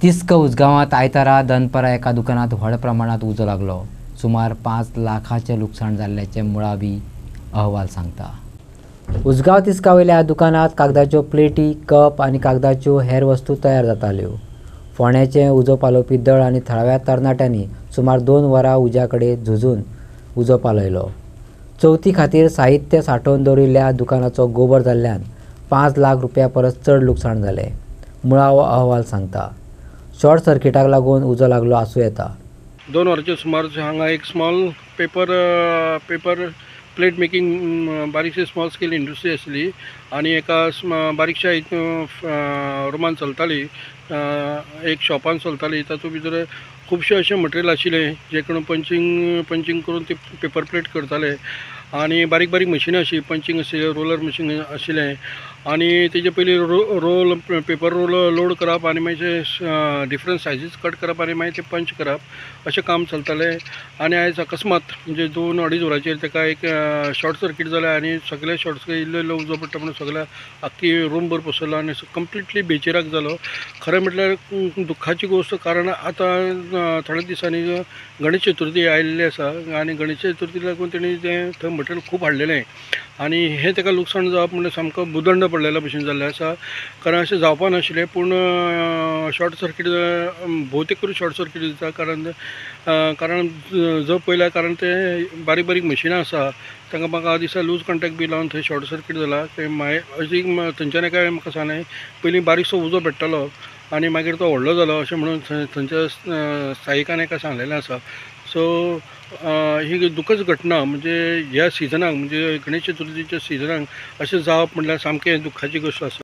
तिस्क उसगावात आयतारा दनपरा एका दुकानात व्हड प्रमाणात उजो लागलो. सुमार 5 लाखाचे लुकसाण जाल्ल्याचे मुळावी अहवाल सांगता. उसगाव तिस्का वयल्या ह्या दुकानात कागदाच्यो प्लेटी, कप आनी कागदाच्यो हेर वस्तू तयार जाताल्यो. फोंड्याचे उजो पालोवपी दळ आनी थळाव्या तरणाट्यांनी सुमार 2 वरां उज्या कडेन झुजून उजो पालयलो. चवथी खातीर साहित्य सांठोवन दवरिल्ल्या दुकानाचो गोबर जाल्ल्यान 5 लाख रुपया परस चड लुकसाण जालें, मुळावो अहवाल सांगता. शॉर्ट सर्किटाक लागून उजो लागलो आसूं येता. 2 वरांचे सुमार हांगा एक स्मॉल पेपर प्लेट मेकिंग बारीकशी स्मॉल स्केल इंडस्ट्री आसली आनी एका बारीकशा एक रुमान चलताली, एक शॉपान चलताली. तातूंत भितर खुबशे अशें मटेरियल आशिल्लें जे करून पंचिंग करून ते पेपर प्लेट करताले आनी बारीक बारीक मशिनां अशी पंचिंग आशिल्लें, रोलर मशीन आशिल्लें आनी तेजे पयलीं पेपर रोल लोड करप आनी मागीर डिफरंट सायजीस कट करप आनी मागीर ते पंच करप अशें काम चलतालें. आनी आयज अकस्मात म्हणजे 2-2.5 वरांचेर ताका एक शॉर्ट सर्कीट जालें आनी सगळे शॉर्ट सर्कीट इल्लो उजो पडटा म्हणून सगळ्या आख्खी रूम भर पसरलो आनी कंप्लिटली बेचिराक जालो. खरें म्हटल्यार दुख्खाची गोश्ट, कारण आतां थोड्या दिसांनी गणेश चतुर्थी आयिल्ली आसा आनी गणेश चतुर्थीक लागून तेणी तें थंय मटेरियल खूब हाडलेलें आनी हें ताका लुकसाण जावप म्हणजे सामको भुदंड पडलेल्या भशेन जाल्लें आसा. कारण अशें जावपा नाशिल्लें, पूण शॉर्ट सर्कीट भोवतेक करून शॉर्ट सर्कीट जाता. कारण जो पयल्या कारण ते बारीक बारीक मशिनां आसा तांकां म्हाका दिसता लूज कॉन्टॅक्ट बी लावन थंय शॉर्ट सर्कीट जाला. ते अशी थंयच्यान एका म्हाका सांगलें पयलीं बारीकसो उजो पेट्टलो आनी मागीर तो व्हडलो जालो अशें म्हणून थंयच्या स्थायिकान एका सांगलेलें आसा. सो ही दुखच घटना म्हणजे ह्या सिजनाक म्हणजे गणेश चतुर्थीच्या सिजनाक अशें जावप म्हटल्यार सामकें दुख्खाची गोश्ट आसा.